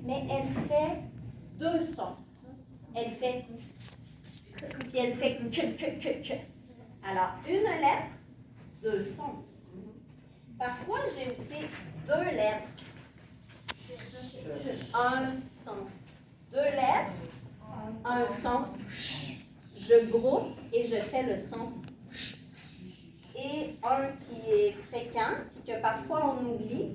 mais elle fait deux sons. Elle fait puis elle fait que. Alors, une lettre, deux sons. Parfois, j'ai aussi deux lettres. Un son. Deux lettres, un son. Je groupe et je fais le son. Et un qui est fréquent, puis que parfois on oublie.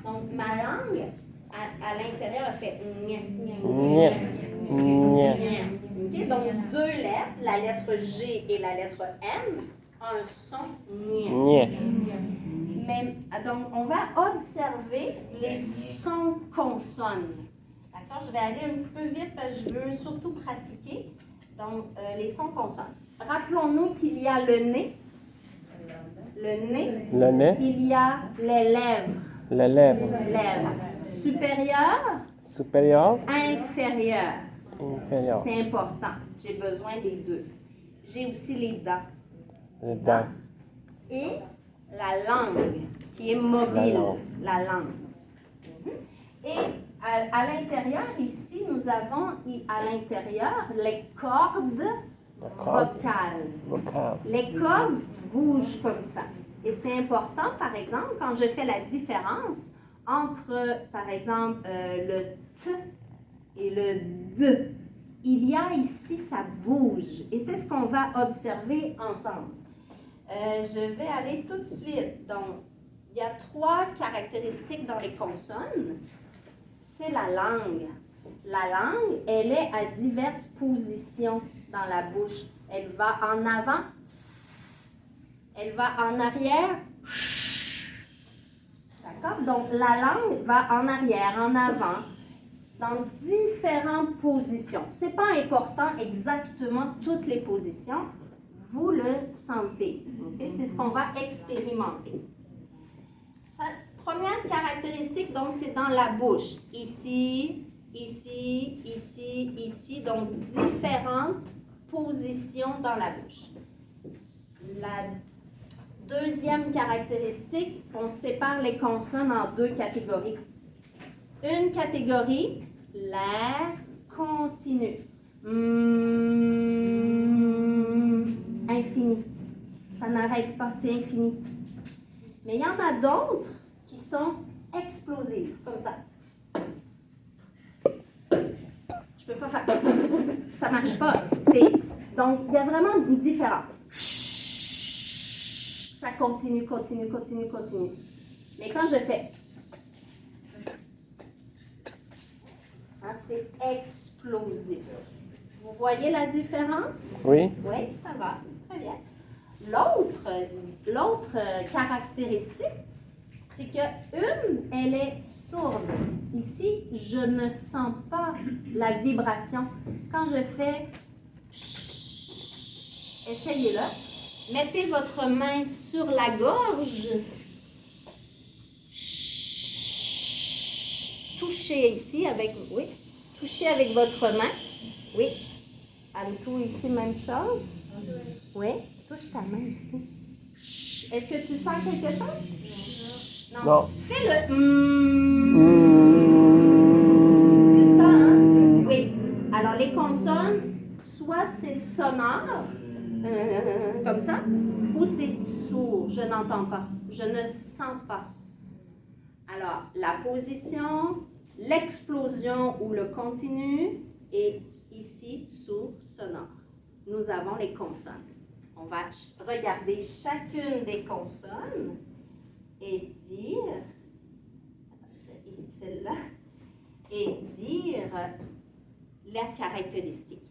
Donc, ma langue, à l'intérieur, elle fait Okay, donc, deux lettres, la lettre G et la lettre M, un son Mais, donc, on va observer les sons consonnes. D'accord? Je vais aller un petit peu vite parce que je veux surtout pratiquer. Donc, les sons consonnes. Rappelons-nous qu'il y a le nez. Le nez. Il y a les lèvres. Les lèvres. Lèvres. Supérieures. Supérieur. Inférieures. Inférieur. C'est important. J'ai besoin des deux. J'ai aussi les dents. Les dents. Et la langue, qui est mobile. La langue. Et à l'intérieur, ici, nous avons à l'intérieur les cordes vocales. Les cordes bougent comme ça. Et c'est important, par exemple, quand je fais la différence entre, par exemple, le T et le D. Il y a ici, ça bouge. Et c'est ce qu'on va observer ensemble. Je vais aller tout de suite. Donc, il y a trois caractéristiques dans les consonnes. C'est la langue. La langue, elle est à diverses positions dans la bouche. Elle va en avant, elle va en arrière. D'accord? Donc, la langue va en arrière, en avant, dans différentes positions. Ce n'est pas important exactement toutes les positions. Vous le sentez. Okay? C'est ce qu'on va expérimenter. Première caractéristique, donc, c'est dans la bouche. Ici, ici, ici, ici. Donc, différentes positions dans la bouche. La deuxième caractéristique, on sépare les consonnes en deux catégories. Une catégorie, l'air continu. Infini. Ça n'arrête pas, c'est infini. Mais il y en a d'autres qui sont explosives, comme ça. Je peux pas faire... Ça marche pas. Donc, il y a vraiment une différence. Ça continue, continue, continue, continue. Mais quand je fais... c'est explosif. Vous voyez la différence? Oui. Oui, ça va. Très bien. L'autre caractéristique, c'est qu'une, elle est sourde. Ici, je ne sens pas la vibration. Quand je fais... Essayez-le. Mettez votre main sur la gorge. Touchez ici avec... Oui. Touchez avec votre main. Oui. Antou, ici, même chose. Oui. Touche ta main ici. Est-ce que tu sens quelque chose? Non. Fais le Tu sens, hein? Oui. Alors, les consonnes, soit c'est sonore, comme ça, ou c'est sourd. Je n'entends pas. Je ne sens pas. Alors, la position, l'explosion ou le continu, et ici, sourd, sonore. Nous avons les consonnes. On va regarder chacune des consonnes et dire, ici celle-là, et dire la caractéristique.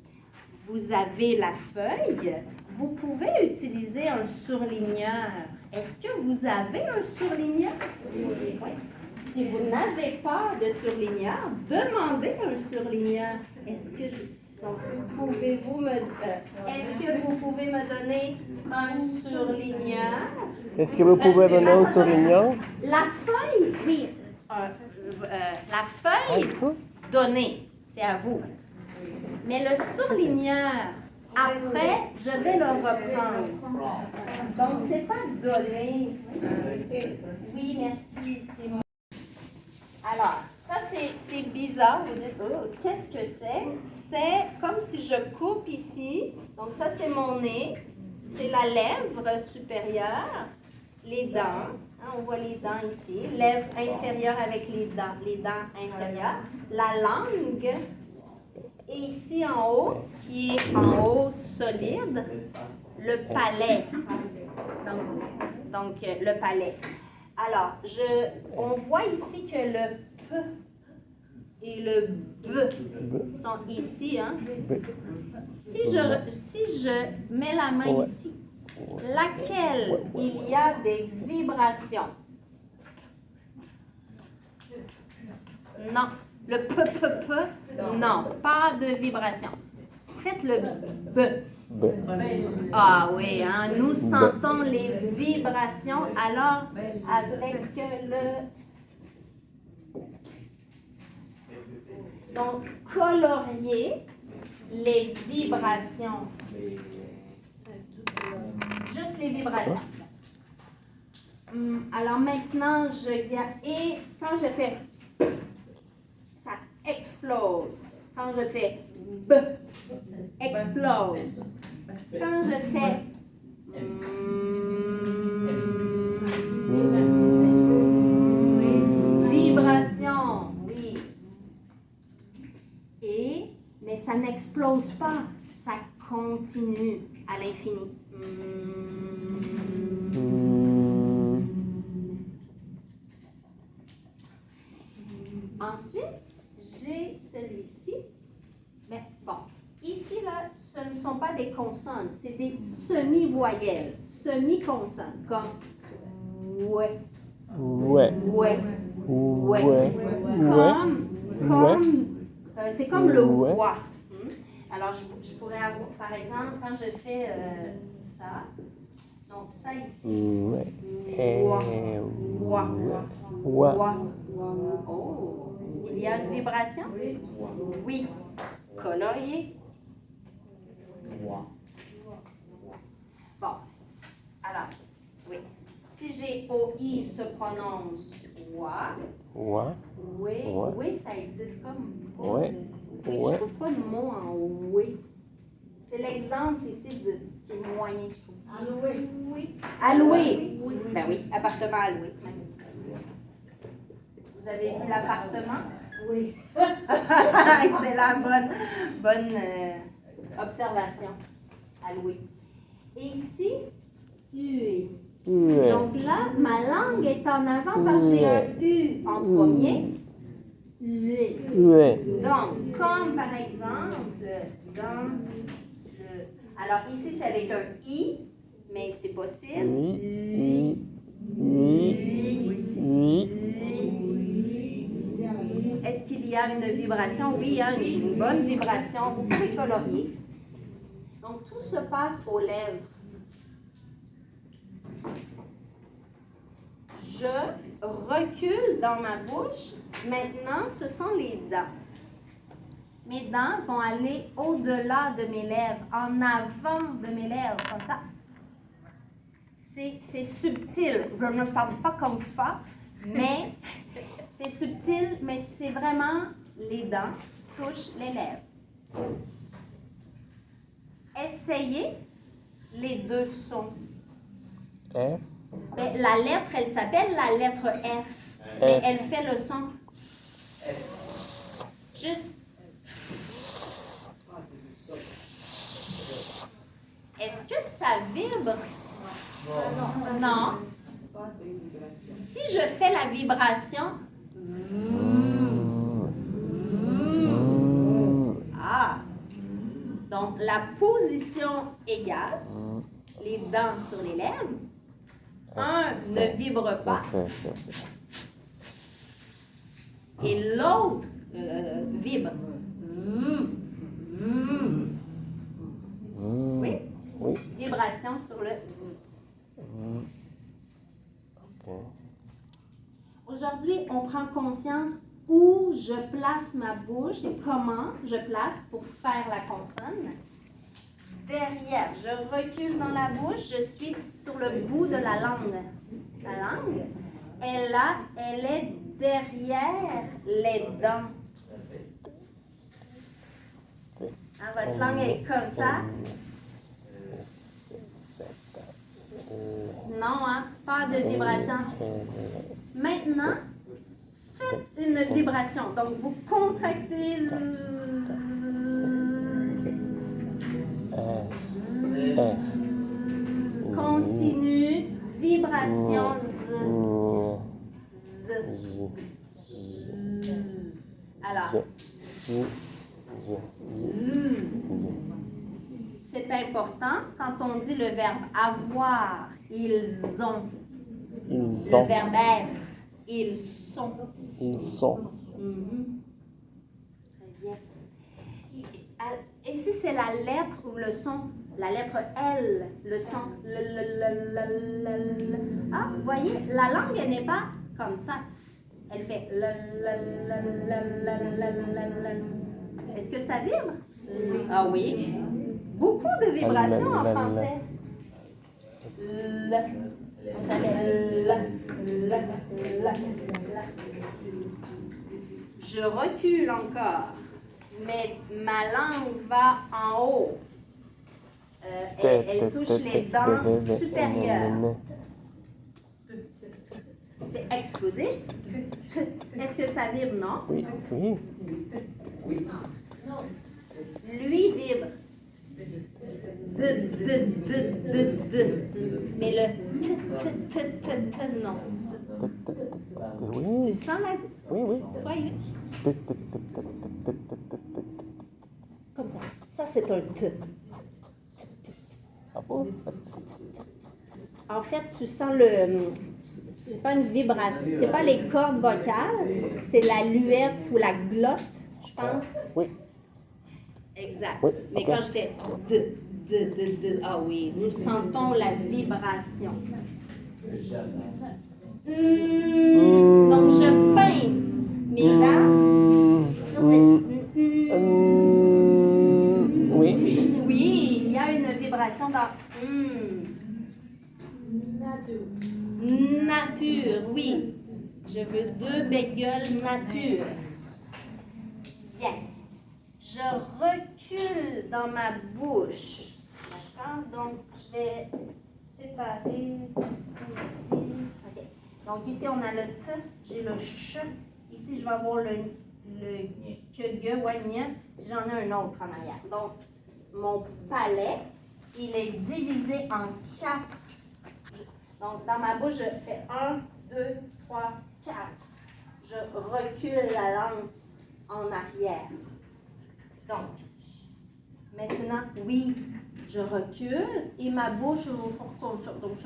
Vous avez la feuille, vous pouvez utiliser un surligneur. Est-ce que vous avez un surligneur? Oui. Si vous n'avez pas de surligneur, demandez un surligneur. Donc, est-ce que vous pouvez me donner un surligneur? Est-ce que vous pouvez donner un surligneur? La feuille, oui. La feuille donnée, c'est à vous. Mais le surligneur, après, je vais le reprendre. Donc, c'est pas donné. Oui, merci, c'est moi. Alors, ça c'est bizarre. Vous dites, oh, qu'est-ce que c'est? C'est comme si je coupe ici. Donc ça c'est mon nez. C'est la lèvre supérieure. Les dents. Hein, on voit les dents ici. Lèvre inférieure avec les dents inférieures. La langue. Et ici en haut, ce qui est en haut solide, le palais. Donc le palais. Alors, on voit ici que le P et le B sont ici. Hein? Si je mets la main ici, laquelle il y a des vibrations? Non. Le P, non, pas de vibration. Faites le B. Ah oui, hein, nous sentons les vibrations alors avec le... Donc, colorier les vibrations. Juste les vibrations. Alors maintenant, et quand je fais... ça explose. Quand je fais B, explose. Quand je fais vibration, oui. Mais ça n'explose pas, ça continue à l'infini. Ensuite, j'ai celui-ci. Mais bon, ici, là, ce ne sont pas des consonnes, c'est des semi-voyelles, semi-consonnes, comme ouais, Ouais. ouais, ouais, Ouais. c'est comme le Ouais. wa. Alors, je pourrais avoir, par exemple, quand je fais ça, donc ça ici, wa, wa, wa. Oh, il y a une vibration? Oui. Colorier. Bon, alors, oui. Si j'ai OI se prononce wa. Oui, ça existe comme. Ouais. Oui, je ne trouve pas de mot en oui. C'est l'exemple ici qui est moyen, je trouve. Alloué. Oui. Alloué. Oui. Ben oui, appartement alloué. Vous avez vu l'appartement? Oui. Excellent, bonne observation. Alloué. Et ici, hué. Donc là, ma langue est en avant parce que j'ai un U en premier. Hué. Donc, comme par exemple, dans le... Alors ici, c'est avec un I, mais c'est possible. Est-ce qu'il y a une vibration? Oui, il y a une bonne vibration. Vous pouvez colorier. Donc, tout se passe aux lèvres. Je recule dans ma bouche. Maintenant, ce sont les dents. Mes dents vont aller au-delà de mes lèvres, en avant de mes lèvres, comme ça. C'est subtil. Je ne parle pas comme ça, mais c'est subtil, mais c'est vraiment les dents touchent les lèvres. Essayez les deux sons. F. Ben, la lettre, elle s'appelle la lettre F, mais elle fait le son. Juste. Est-ce que ça vibre? Non. Si je fais la vibration, donc la position égale, les dents sur les lèvres, un ne vibre pas et l'autre vibre. Oui? Vibration sur le... Aujourd'hui, on prend conscience où je place ma bouche et comment je place pour faire la consonne. Derrière, je recule dans la bouche, je suis sur le bout de la langue. elle est derrière les dents. Hein, votre langue est comme ça. Non, hein, pas de vibration. Maintenant, faites une vibration. Donc, vous contractez. Continue. Vibration. Z. Alors. C'est important quand on dit le verbe avoir, ils ont. Le verbe être, ils sont. Très bien. Ici, c'est la lettre ou le son. La lettre L, le son. Ah, vous voyez, la langue, elle n'est pas comme ça. Elle fait. Est-ce que ça vibre? Ah oui. Beaucoup de vibrations en français. Ça fait Je recule encore, mais ma langue va en haut. Elle touche les dents supérieures. C'est explosif. Est-ce que ça vibre, non? Oui. Lui vibre. Mais le non. Oui. Tu sens la... Oui. Oui. Comme ça. Ça, c'est un T. Ah bon? En fait, tu sens le... C'est pas une vibration. C'est pas les cordes vocales. C'est la luette ou la glotte, je pense. Oui. Exact. Oui, Mais ok. quand je fais ah oui, nous sentons la vibration. Donc, je pince mes dents. Oui. Oui, il y a une vibration dans nature, oui. Je veux 2 bagels nature. Bien. Je recule dans ma bouche. D'accord? Donc, je vais séparer ça ici. OK. Donc, ici, on a le T, j'ai le CH. Ici, je vais avoir le que, ouais, nya. J'en ai un autre en arrière. Donc, mon palais, il est divisé en 4. Donc, dans ma bouche, je fais 1, 2, 3, 4. Je recule la langue en arrière. Donc, maintenant, oui, je recule et ma bouche comme ça. Donc,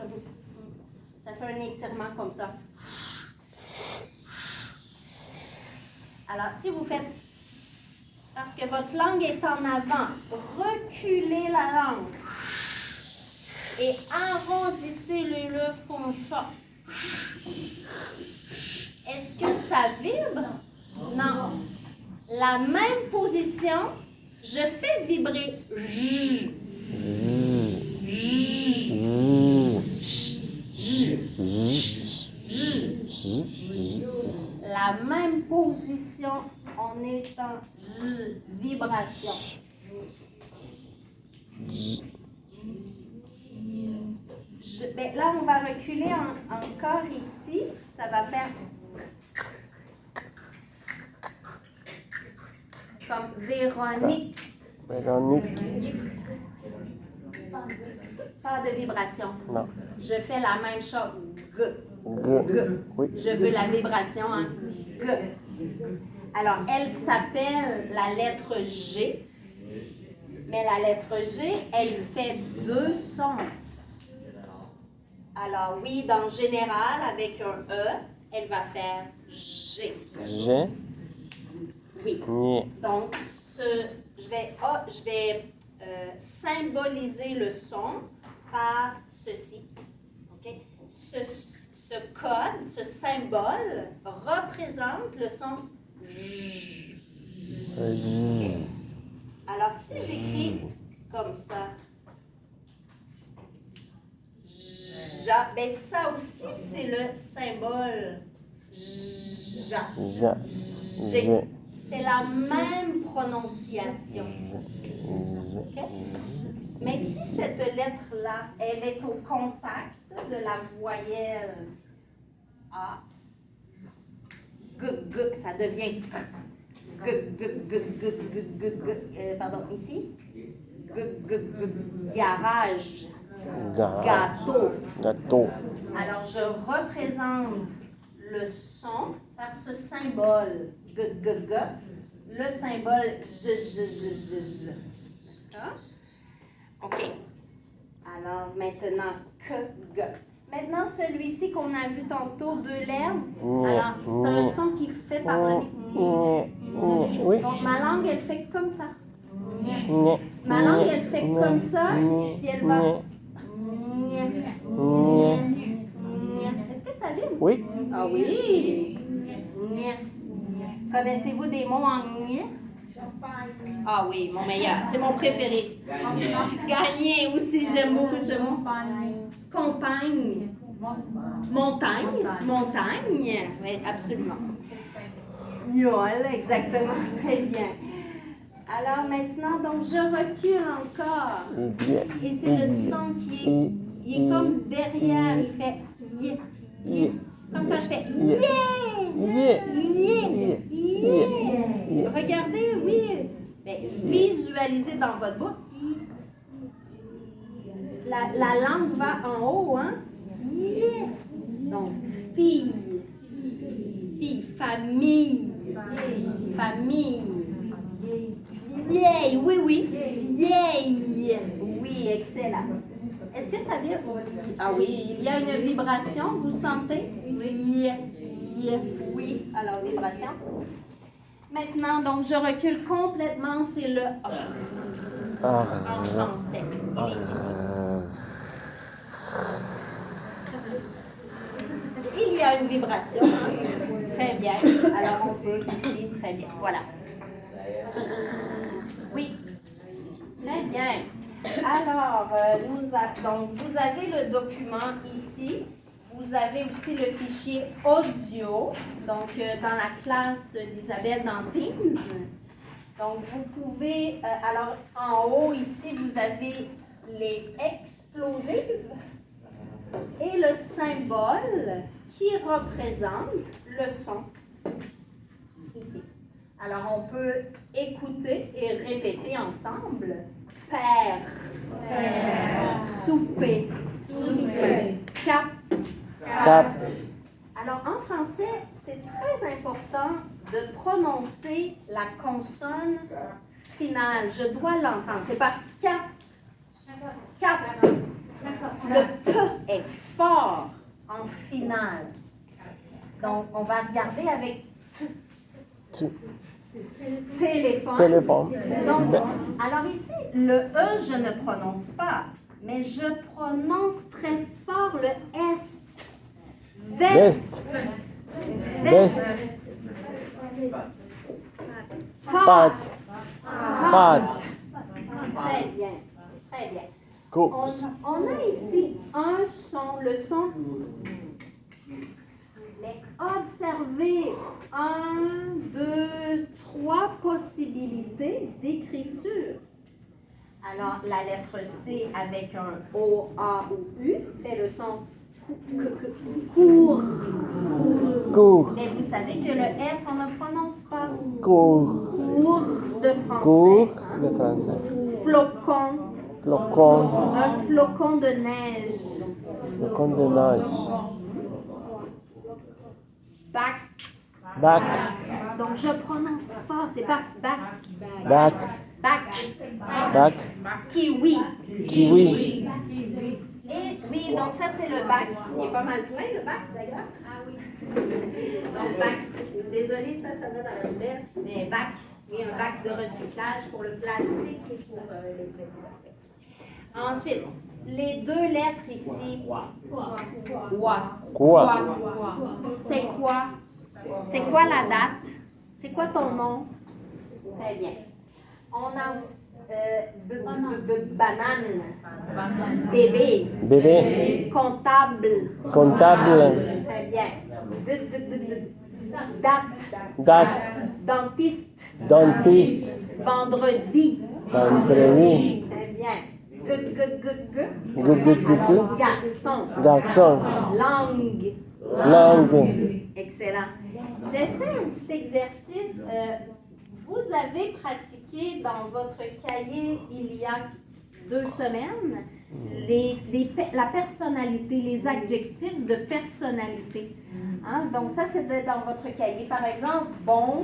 ça fait un étirement comme ça. Alors, si vous faites, parce que votre langue est en avant, reculez la langue et arrondissez les lèvres comme ça. Est-ce que ça vibre? Non. La même position, je fais vibrer. La même position, on est en vibration. Ben là, on va reculer encore ici. Ça va faire comme Véronique. Pas de vibration. Non. Je fais la même chose. G. Oui. Je veux la vibration en G. Alors, elle s'appelle la lettre G. Mais la lettre G, elle fait 2 sons. Alors, oui, dans général, avec un E, elle va faire G. G. Oui. Ni. Donc, je vais symboliser le son par ceci. OK? Ce code, ce symbole représente le son J. OK? Alors, si j'écris comme ça, Ja. Ben, ça aussi, c'est le symbole Ja. Ja. G. C'est la même prononciation. OK? Mais si cette lettre-là, elle est au contact de la voyelle A, G, G, ça devient G, G, G, G, G, G, G, pardon, ici. G, G, G, garage. Gâteau. Gâteau. Alors, je représente le son par ce symbole G, G, G, le symbole J. D'accord? OK. Alors, maintenant, que, G. Maintenant, celui-ci qu'on a vu tantôt, deux lèvres. Alors, c'est un son qui fait pardonner. Oui. Donc, ma langue, elle fait comme ça. Nye. Ma langue, elle fait comme ça, puis elle va. Est-ce que ça vibre? Oui. Ah oui. Connaissez-vous des mots en nye? Ah oui, mon meilleur. C'est mon préféré. Gagner aussi, j'aime beaucoup ce mot. Compagne. Montagne. Montagne. Oui, absolument. Yole, exactement. Très bien. Alors maintenant, donc je recule encore. Et c'est le son qui est comme derrière. Il fait yeah. Comme quand je fais yeah. Regardez, oui. Mais visualisez dans votre bouche. La langue va en haut, hein? Yeah. Donc, fille, famille, vieille, oui, vieille, oui, excellent. Est-ce que ça vient? Ah oui, il y a une vibration, vous sentez? Oui, alors vibration. Maintenant, donc je recule complètement, c'est le en français. Il est ici. Il y a une vibration. Très bien. Alors on peut ici, très bien. Voilà. Oui. Très bien. Alors, donc, vous avez le document ici. Vous avez aussi le fichier audio, donc dans la classe d'Isabelle dans Teams. Donc, vous pouvez, alors en haut ici, vous avez les explosifs et le symbole qui représente le son ici. Alors, on peut écouter et répéter ensemble. Père, souper, cap. Alors, en français, c'est très important de prononcer la consonne finale. Je dois l'entendre. C'est pas cap. Le P est fort en finale. Donc, on va regarder avec T. Téléphone. Donc, alors ici, le E, je ne prononce pas, mais je prononce très fort le S. Veste. Pâte. Très bien, très bien. On a ici un son, le son. Mais observez 1, 2, 3 possibilités d'écriture. Alors, la lettre C avec un O, A ou U fait le son court. Mais vous savez que le S, on ne prononce pas. Court de français. Flocon. Un flocon de neige. Bac. Donc, je prononce fort. C'est pas bac. Bac. Kiwi. Et oui, donc ça, c'est le bac. Il est pas mal plein, le bac, d'ailleurs. Ah oui. Donc, bac. Désolée, ça va dans la poubelle. Mais bac. Il y a un bac de recyclage pour le plastique et pour les papiers. Ensuite, les deux lettres ici. Quoi. C'est quoi? C'est quoi la date? C'est quoi ton nom? Très bien. On a aussi banane, bébé, bébé, comptable. comptable, Très bien. Date, date, dentiste, dentiste, vendredi. vendredi, Très bien. gougou, Garçon, garçon, langue. langue. Excellent. J'essaie un petit exercice. Vous avez pratiqué dans votre cahier il y a 2 semaines la personnalité, les adjectifs de personnalité. Hein? Donc ça, c'est dans votre cahier. Par exemple, bon,